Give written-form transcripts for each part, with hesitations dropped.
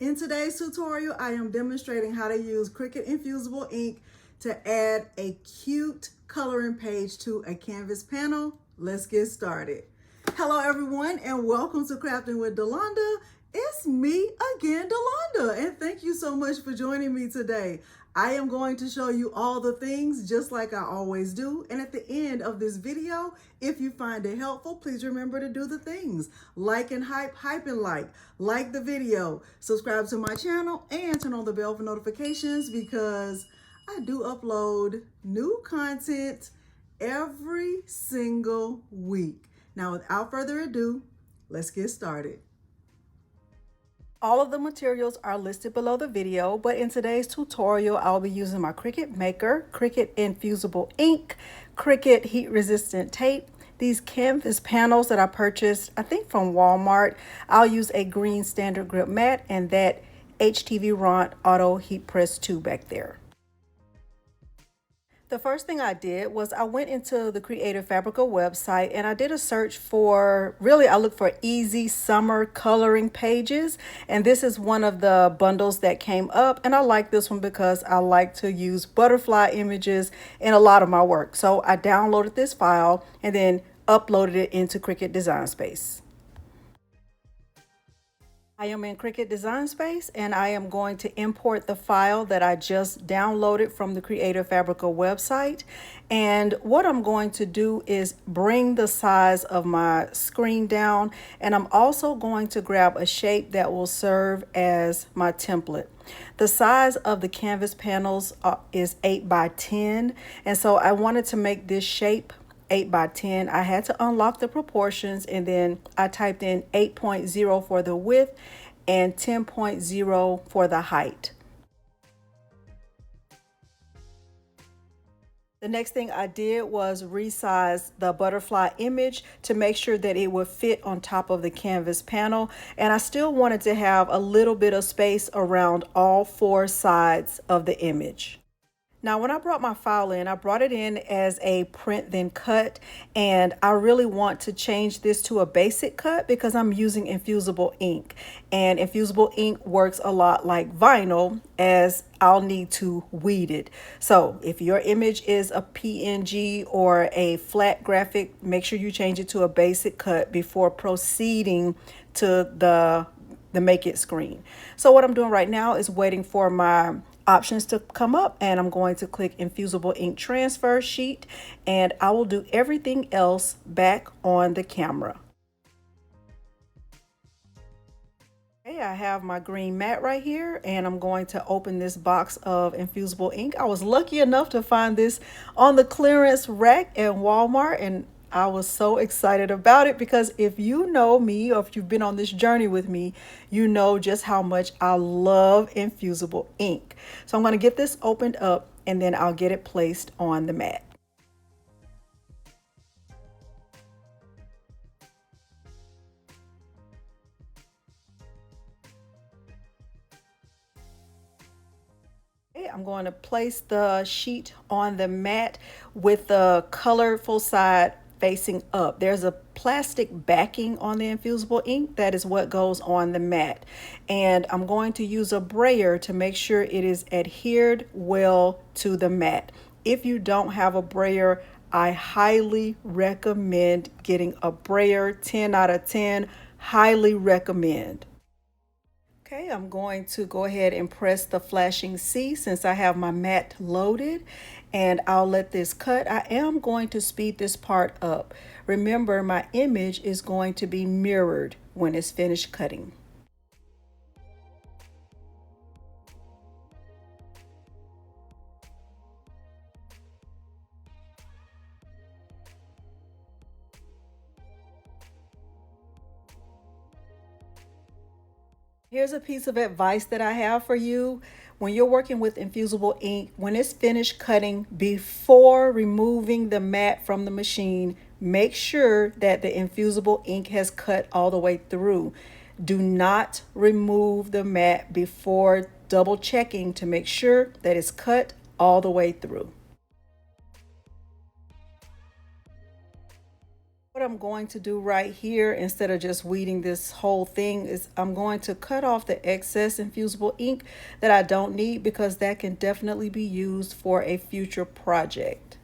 In today's tutorial, I am demonstrating how to use Cricut Infusible Ink to add a cute coloring page to a canvas panel. Let's get started. Hello everyone and welcome to Crafting with Delonda. It's me again, Delonda, and thank you so much for joining me today. I am going to show you all the things just like I always do. And at the end of this video, if you find it helpful, please remember to do the things. Like and hype and like the video, subscribe to my channel, and turn on the bell for notifications because I do upload new content every single week. Now, without further ado, let's get started. All of the materials are listed below the video, but in today's tutorial, I'll be using my Cricut Maker, Cricut Infusible Ink, Cricut Heat Resistant Tape, these canvas panels that I purchased, I think from Walmart. I'll use a green standard grip mat and that HTV Ront Auto Heat Press 2 back there. The first thing I did was I went into the Creative Fabrica website and I did a search for, I looked for easy summer coloring pages. And this is one of the bundles that came up. And I like this one because I like to use butterfly images in a lot of my work. So I downloaded this file and then uploaded it into Cricut Design Space. I am in Cricut Design Space and I am going to import the file that I just downloaded from the Creative Fabrica website. And what I'm going to do is bring the size of my screen down, and I'm also going to grab a shape that will serve as my template. The size of the canvas panels is 8 by 10, and so I wanted to make this shape 8 by 10. I had to unlock the proportions and then I typed in 8.0 for the width and 10.0 for the height. The next thing I did was resize the butterfly image to make sure that it would fit on top of the canvas panel. And I still wanted to have a little bit of space around all 4 sides of the image. Now, when I brought my file in, I brought it in as a print then cut, and I really want to change this to a basic cut because I'm using infusible ink, and infusible ink works a lot like vinyl, as I'll need to weed it. So if your image is a PNG or a flat graphic, make sure you change it to a basic cut before proceeding to the Make It screen. So what I'm doing right now is waiting for my options to come up, and I'm going to click Infusible Ink Transfer Sheet, and I will do everything else back on the camera. Okay, I have my green mat right here, and I'm going to open this box of infusible ink. I was lucky enough to find this on the clearance rack at Walmart, and I was so excited about it because if you know me or if you've been on this journey with me, you know just how much I love infusible ink. So I'm going to get this opened up and then I'll get it placed on the mat. I'm going to place the sheet on the mat with the colorful side facing up. There's a plastic backing on the infusible ink. That is what goes on the mat. And I'm going to use a brayer to make sure it is adhered well to the mat. If you don't have a brayer, I highly recommend getting a brayer. 10 out of 10, highly recommend. Okay, I'm going to go ahead and press the flashing C since I have my mat loaded, and I'll let this cut. I am going to speed this part up. Remember, my image is going to be mirrored when it's finished cutting. Here's a piece of advice that I have for you. When you're working with infusible ink, when it's finished cutting, before removing the mat from the machine, make sure that the infusible ink has cut all the way through. Do not remove the mat before double checking to make sure that it's cut all the way through. What I'm going to do right here, instead of just weeding this whole thing, is I'm going to cut off the excess infusible ink that I don't need, because that can definitely be used for a future project.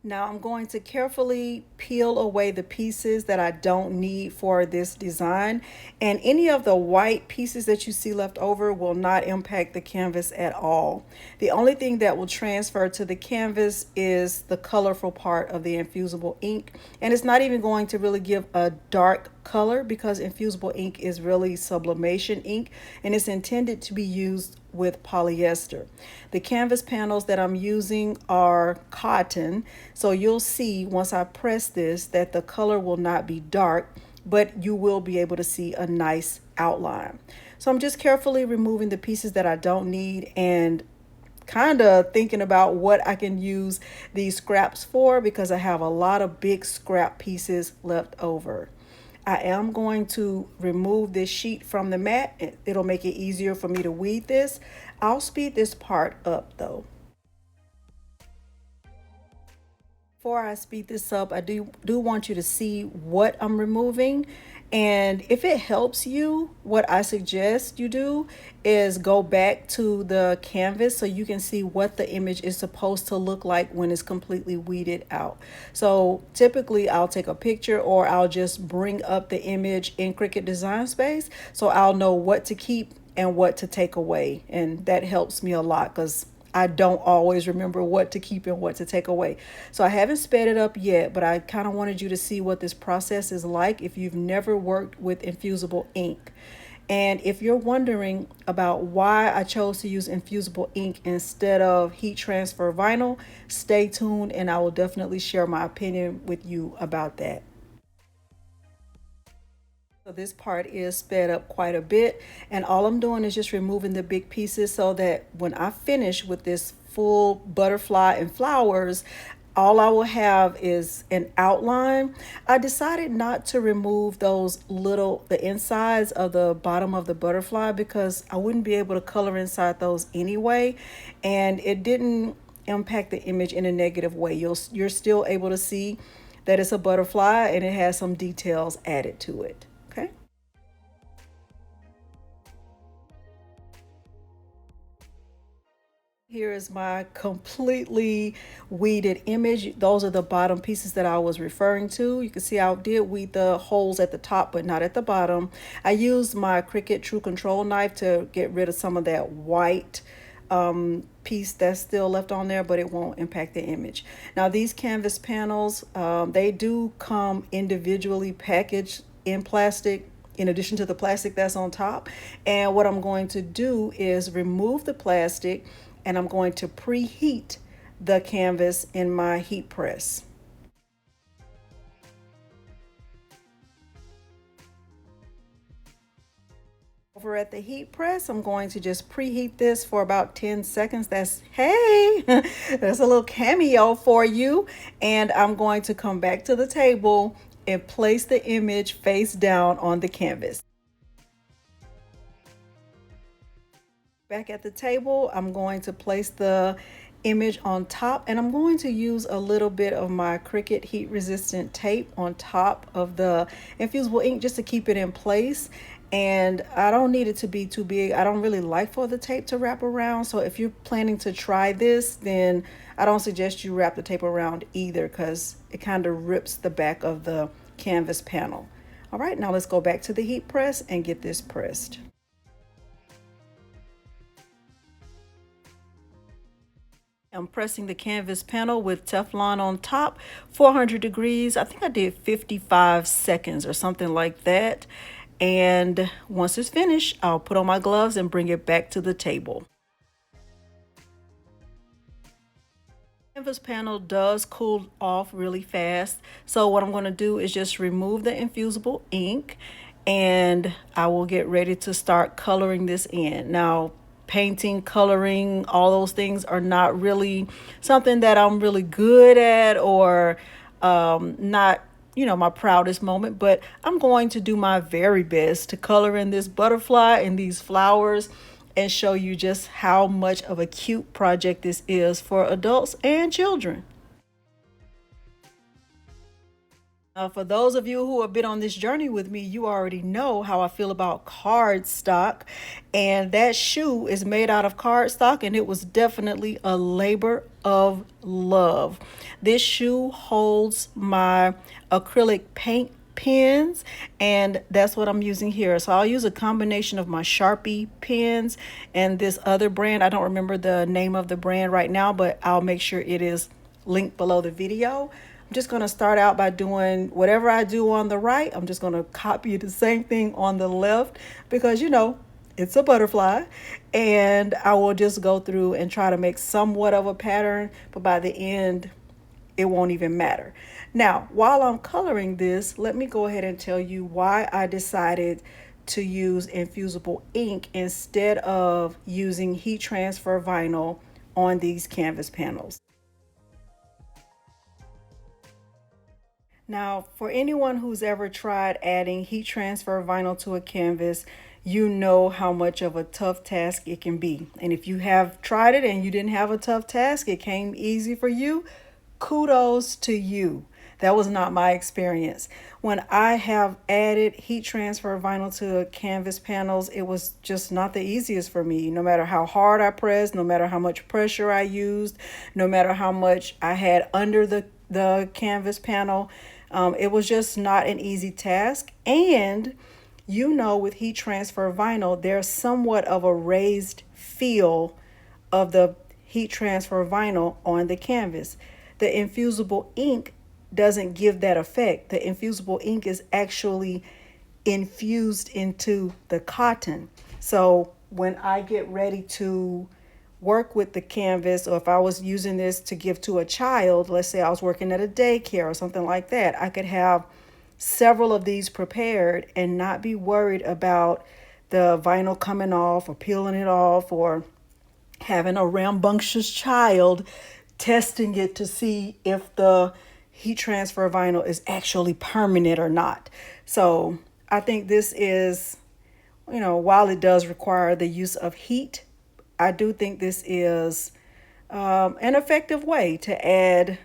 Now I'm going to carefully peel away the pieces that I don't need for this design, and any of the white pieces that you see left over will not impact the canvas at all. The only thing that will transfer to the canvas is the colorful part of the infusible ink, and it's not even going to really give a dark color, because infusible ink is really sublimation ink and it's intended to be used with polyester. The canvas panels that I'm using are cotton, so you'll see once I press this that the color will not be dark, but you will be able to see a nice outline. So I'm just carefully removing the pieces that I don't need and kind of thinking about what I can use these scraps for, because I have a lot of big scrap pieces left over. I am going to remove this sheet from the mat. It'll make it easier for me to weed this. I'll speed this part up though. Before I speed this up, I do want you to see what I'm removing. And if it helps you, what I suggest you do is go back to the canvas so you can see what the image is supposed to look like when it's completely weeded out. So typically I'll take a picture, or I'll just bring up the image in Cricut Design Space so I'll know what to keep and what to take away. And that helps me a lot, because I don't always remember what to keep and what to take away. So I haven't sped it up yet, but I kind of wanted you to see what this process is like if you've never worked with infusible ink. And if you're wondering about why I chose to use infusible ink instead of heat transfer vinyl, stay tuned and I will definitely share my opinion with you about that. So this part is sped up quite a bit, and all I'm doing is just removing the big pieces so that when I finish with this full butterfly and flowers, all I will have is an outline. I decided not to remove the insides of the bottom of the butterfly, because I wouldn't be able to color inside those anyway, and it didn't impact the image in a negative way. You're still able to see that it's a butterfly and it has some details added to it. Okay. Here is my completely weeded image. Those are the bottom pieces that I was referring to. You can see I did weed the holes at the top, but not at the bottom. I used my Cricut True Control knife to get rid of some of that white piece that's still left on there, but it won't impact the image. Now these canvas panels, they do come individually packaged in plastic, in addition to the plastic that's on top. And what I'm going to do is remove the plastic, and I'm going to preheat the canvas in my heat press. Over at the heat press, I'm going to just preheat this for about 10 seconds. That's a little cameo for you. And I'm going to come back to the table and place the image face down on the canvas. Back at the table, I'm going to place the image on top, and I'm going to use a little bit of my Cricut heat resistant tape on top of the infusible ink just to keep it in place. And I don't need it to be too big. I don't really like for the tape to wrap around. So if you're planning to try this, then I don't suggest you wrap the tape around either, because it kind of rips the back of the canvas panel. All right, now let's go back to the heat press and get this pressed. I'm pressing the canvas panel with Teflon on top, 400 degrees. I think I did 55 seconds or something like that. And once it's finished, I'll put on my gloves and bring it back to the table. Canvas panel does cool off really fast. So what I'm going to do is just remove the infusible ink, and I will get ready to start coloring this in. Now, painting, coloring, all those things are not really something that I'm really good at, or not, my proudest moment, but I'm going to do my very best to color in this butterfly and these flowers and show you just how much of a cute project this is for adults and children. For those of you who have been on this journey with me, you already know how I feel about cardstock. And that shoe is made out of cardstock, and it was definitely a labor of love. This shoe holds my acrylic paint pens, and that's what I'm using here. So I'll use a combination of my Sharpie pens and this other brand. I don't remember the name of the brand right now, but I'll make sure it is linked below the video. I'm just going to start out by doing whatever I do on the right. I'm just going to copy the same thing on the left because, you know, it's a butterfly. And I will just go through and try to make somewhat of a pattern, but by the end, it won't even matter. Now, while I'm coloring this, let me go ahead and tell you why I decided to use infusible ink instead of using heat transfer vinyl on these canvas panels. Now, for anyone who's ever tried adding heat transfer vinyl to a canvas, you know how much of a tough task it can be. And if you have tried it and you didn't have a tough task, it came easy for you, kudos to you. That was not my experience. When I have added heat transfer vinyl to canvas panels, it was just not the easiest for me. No matter how hard I pressed, no matter how much pressure I used, no matter how much I had under the canvas panel, it was just not an easy task. And you know, with heat transfer vinyl, there's somewhat of a raised feel of the heat transfer vinyl on the canvas. The infusible ink doesn't give that effect. The infusible ink is actually infused into the cotton. So when I get ready to work with the canvas, or if I was using this to give to a child, let's say I was working at a daycare or something like that, I could have several of these prepared and not be worried about the vinyl coming off or peeling it off, or having a rambunctious child testing it to see if the heat transfer vinyl is actually permanent or not. So I think this is, you know, while it does require the use of heat, I do think this is an effective way to add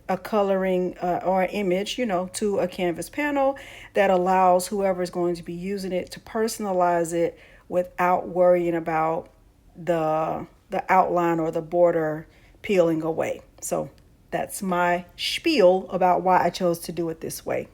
a coloring or an image, you know, to a canvas panel that allows whoever is going to be using it to personalize it without worrying about the outline or the border peeling away. So that's my spiel about why I chose to do it this way.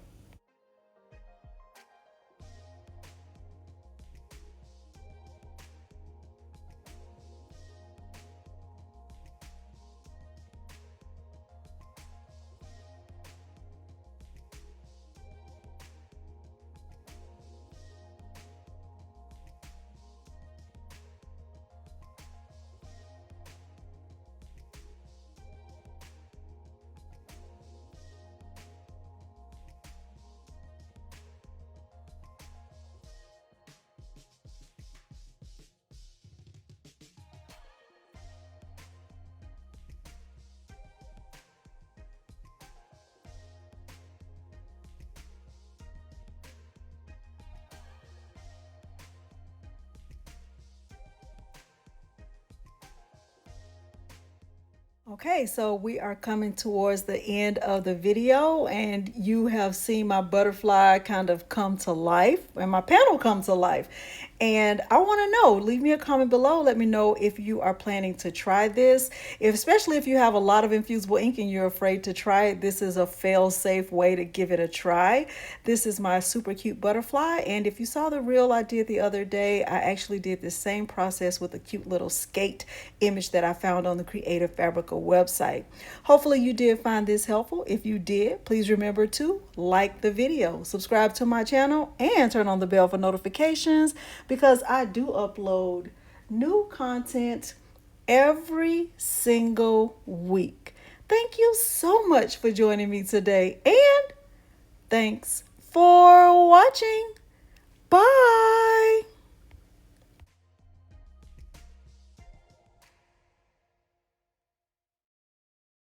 Okay, so we are coming towards the end of the video, and you have seen my butterfly kind of come to life and my panel come to life. And I want to know, leave me a comment below. Let me know if you are planning to try this. Especially if you have a lot of infusible ink and you're afraid to try it, this is a fail-safe way to give it a try. This is my super cute butterfly. And if you saw the reel I did the other day, I actually did the same process with a cute little skate image that I found on the Creative Fabrica website. Hopefully you did find this helpful. If you did, please remember to like the video, subscribe to my channel, and turn on the bell for notifications, because I do upload new content every single week. Thank you so much for joining me today, and thanks for watching. Bye.